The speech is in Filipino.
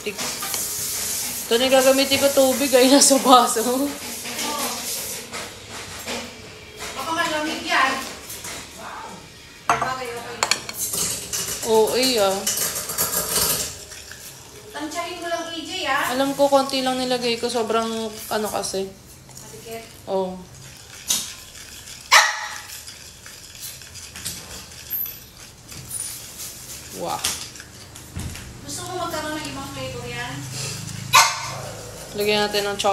gagamitin. Ito na gagamitin ko tubig ay nasa baso. Baka malamig yan. Okay lang. Oo, iya. Tansyahin mo lang, EJ, ah. Alam ko, konti lang nilagay ko. Sobrang, ano kasi. Matikit. Oo. Wow. Gusto mo magkaroon ng ibang flavor yan? Lagyan natin ng chocolate.